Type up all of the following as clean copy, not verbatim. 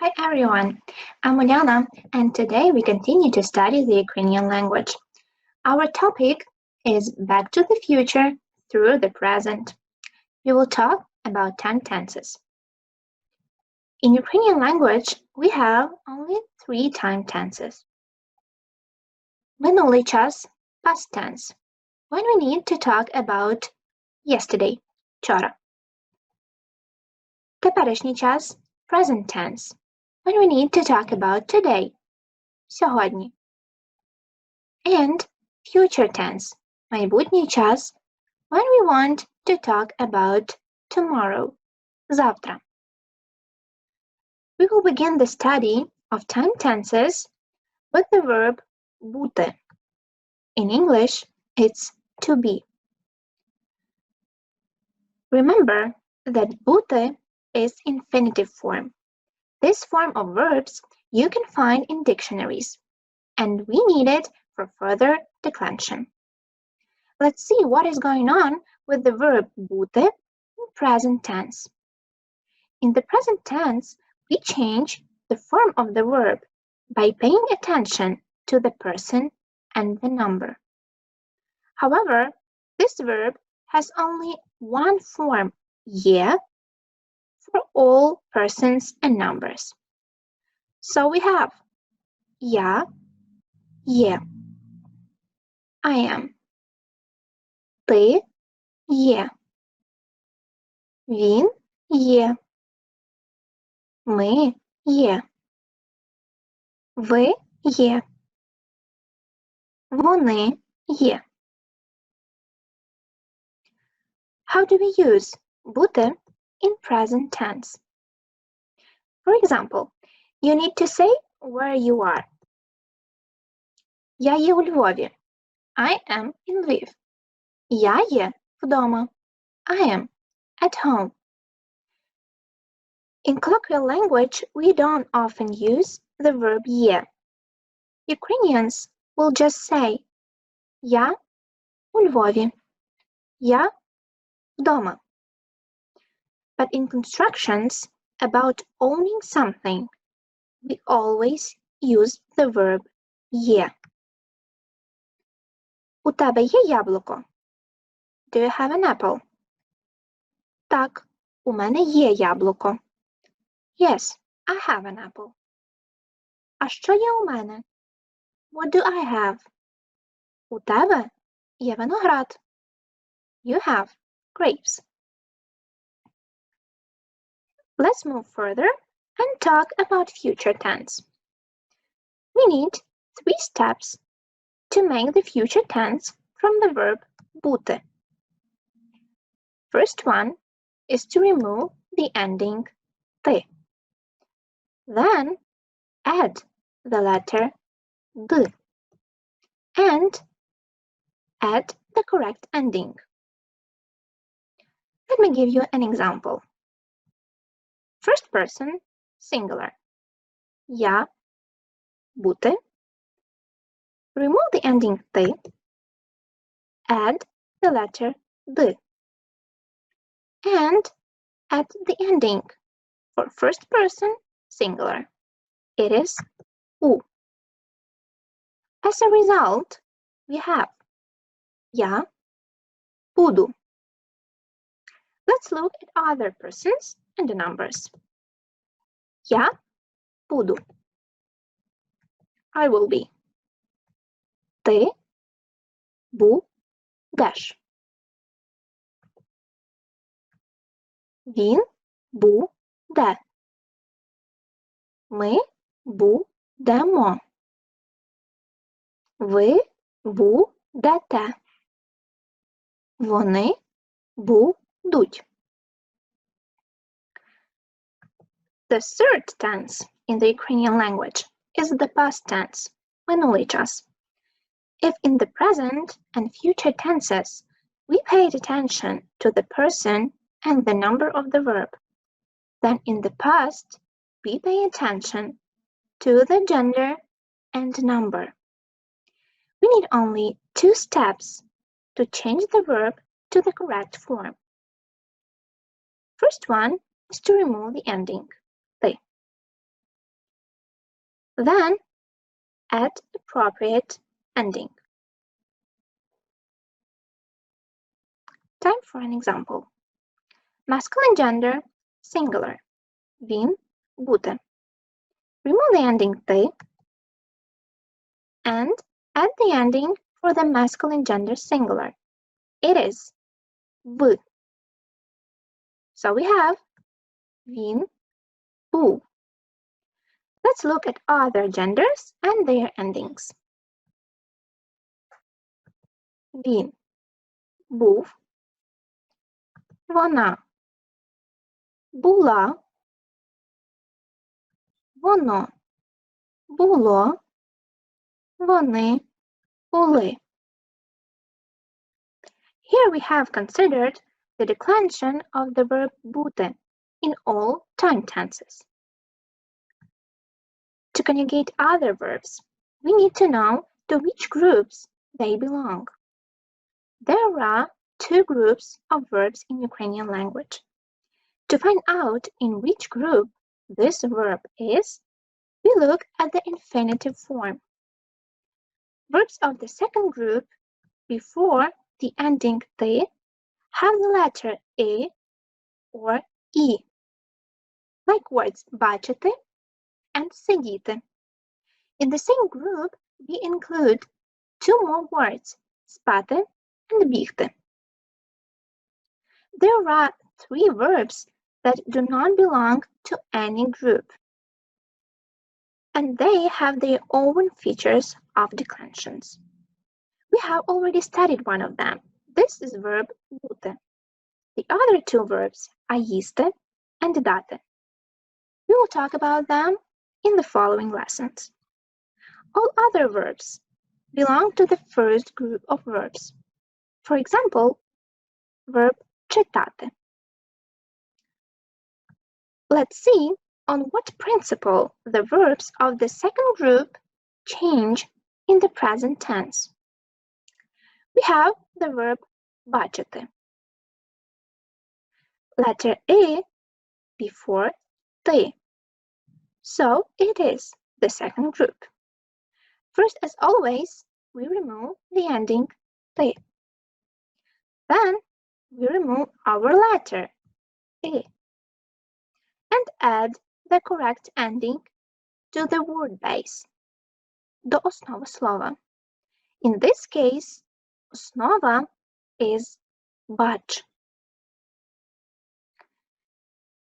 Hi everyone, I'm Uliana and today we continue to study the Ukrainian language. Our topic is Back to the Future through the Present. We will talk about 10 tenses. In Ukrainian language, we have only 3 time tenses. Минулий час, past tense, when we need to talk about yesterday, вчора. Теперішній час, present tense, when we need to talk about today, сьогодні. And future tense, майбутній час, when we want to talk about tomorrow, завтра. We will begin the study of 10 tenses with the verb бути. In English, it's to be. Remember that бути is infinitive form. This form of verbs you can find in dictionaries, and we need it for further declension. Let's see what is going on with the verb бути in present tense. In the present tense, we change the form of the verb by paying attention to the person and the number. However, this verb has only one form, є, for all persons and numbers. So we have я, є. I am. Ти є. Він є. Ми є. Ви є. Вони є. How do we use бути in present tense? For example, you need to say where you are. Я є у Львові. I am in Lviv. Я є вдома. I am at home. In colloquial language, we don't often use the verb є. Ukrainians will just say я у Львові. Я вдома. But in constructions about owning something, we always use the verb є. У тебе є яблуко? Do you have an apple? Так, у мене є яблуко. Yes, I have an apple. А що є у мене? What do I have? У тебе є виноград. You have grapes. Let's move further and talk about future tense. We need 3 steps to make the future tense from the verb бути. First one is to remove the ending ти. Then add the letter д and add the correct ending. Let me give you an example. First person, singular. Я, бути. Remove the ending ти. Add the letter д. And add the ending for first person, singular. It is у. As a result, we have я буду. Let's look at other persons and the numbers. Я буду. I will be. Ти будеш. Він буде. Ми будемо. Ви будете. Вони будуть. The third tense in the Ukrainian language is the past tense, минулий час. If in the present and future tenses we paid attention to the person and the number of the verb, then in the past we pay attention to the gender and number. We need only 2 steps to change the verb to the correct form. First one is to remove the ending ти. Then add appropriate ending. Time for an example. Masculine gender, singular. Він, бути. Remove the ending ти and add the ending for the masculine gender singular. It is в. So we have він, був. Let's look at other genders and their endings. Він, був. Вона, була. Воно, було. Вони, були. Here we have considered the declension of the verb бути in all time tenses. To conjugate other verbs, we need to know to which groups they belong. There are two groups of verbs in Ukrainian language. To find out in which group this verb is, we look at the infinitive form. Verbs of the second group before the ending ти have the letter «и» or «і», like words бачити and сидіти. In the same group, we include two more words, спати and бігти. There are three verbs that do not belong to any group, and they have their own features of declensions. We have already studied one of them. This is verb бути. The other two verbs are їсти and додати. We will talk about them in the following lessons. All other verbs belong to the first group of verbs. For example, verb читати. Let's see on what principle the verbs of the second group change in the present tense. We have the verb бачити. Letter «и» before ти. So it is the second group. First, as always, we remove the ending ти. Then we remove our letter «и» and add the correct ending to the word base, до основи слова. In this case, основа is бач.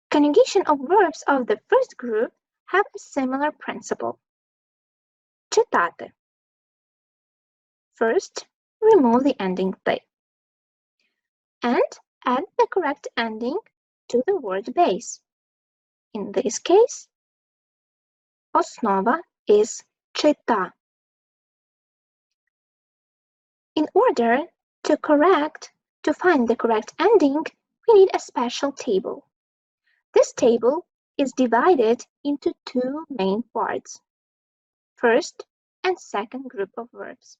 Conjugation of verbs of the first group have a similar principle. Читати. First, remove the ending ти and add the correct ending to the word base. In this case, основа is чита. In order to find the correct ending, we need a special table. This table is divided into two main parts, first and second group of verbs.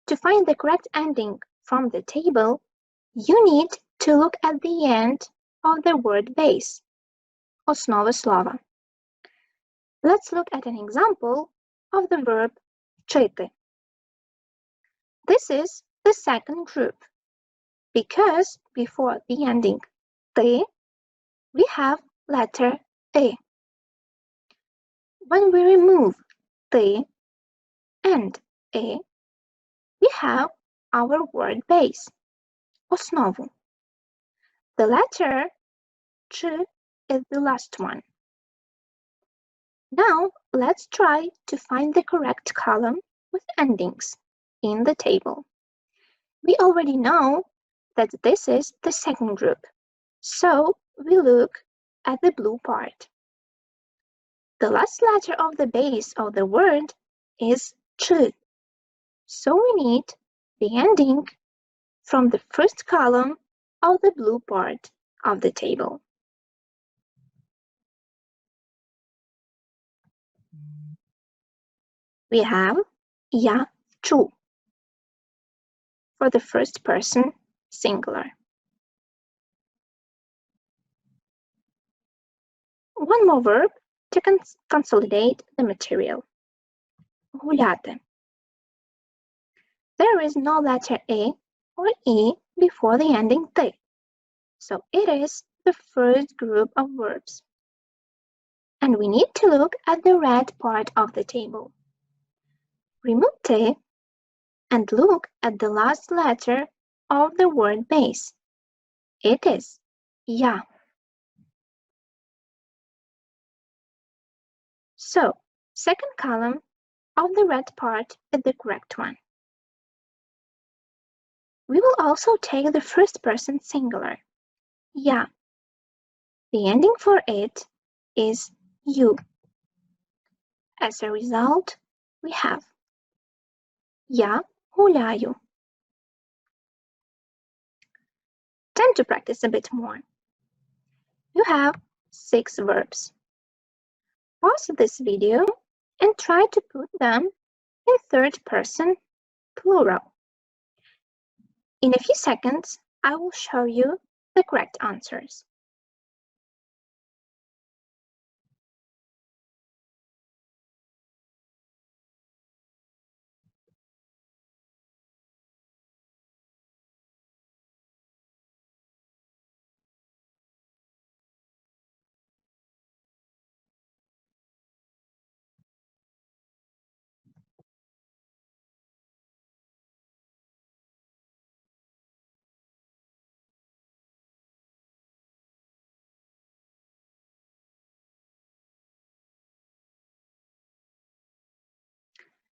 To find the correct ending from the table, you need to look at the end of the word base, основа слова. Let's look at an example of the verb вчити. This is the second group, because before the ending ти, we have letter «и». When we remove ти and «и», we have our word base, основу. The letter «ч» is the last one. Now, let's try to find the correct column with endings in the table. We already know that this is the second group, so we look at the blue part. The last letter of the base of the word is «ч», so we need the ending from the first column of the blue part of the table. We have «я вчу» for the first person singular. One more verb to consolidate the material. Гуляти. There is no letter A or E before the ending "ти", so it is the first group of verbs. And we need to look at the red part of the table. Remove "ти" and look at the last letter of the word base. It is "я". So, second column of the red part is the correct one. We will also take the first person singular, "я". The ending for it is "ю". As a result, we have "я гуляю". Time to practice a bit more. You have 6 verbs. Pause this video and try to put them in third person plural. In a few seconds, I will show you the correct answers.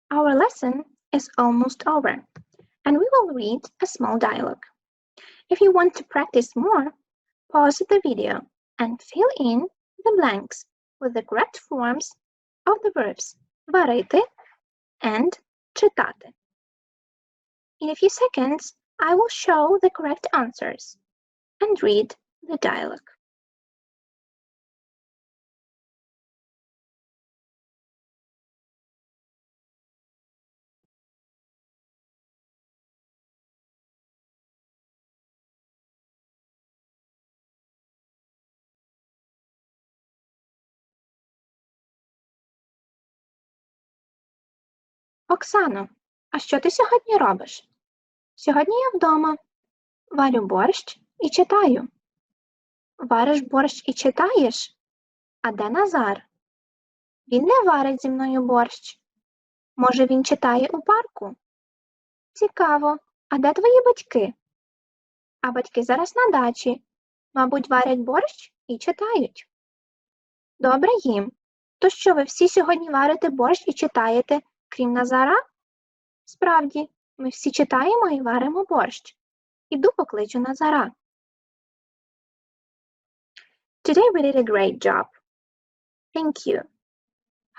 Our lesson is almost over, and we will read a small dialogue. If you want to practice more, pause the video and fill in the blanks with the correct forms of the verbs варити and читати. In a few seconds, I will show the correct answers and read the dialogue. Оксано, а що ти сьогодні робиш? Сьогодні я вдома. Варю борщ і читаю. Вариш борщ і читаєш? А де Назар? Він не варить зі мною борщ. Може, він читає у парку? Цікаво, а де твої батьки? А батьки зараз на дачі. Мабуть, варять борщ і читають. Добре їм. То що, ви всі сьогодні варите борщ і читаєте, крім Назара? Справді, ми всі читаємо і варимо борщ. Іду покличу Назара. Today we did a great job. Thank you.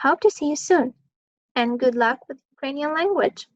Hope to see you soon. And good luck with Ukrainian language.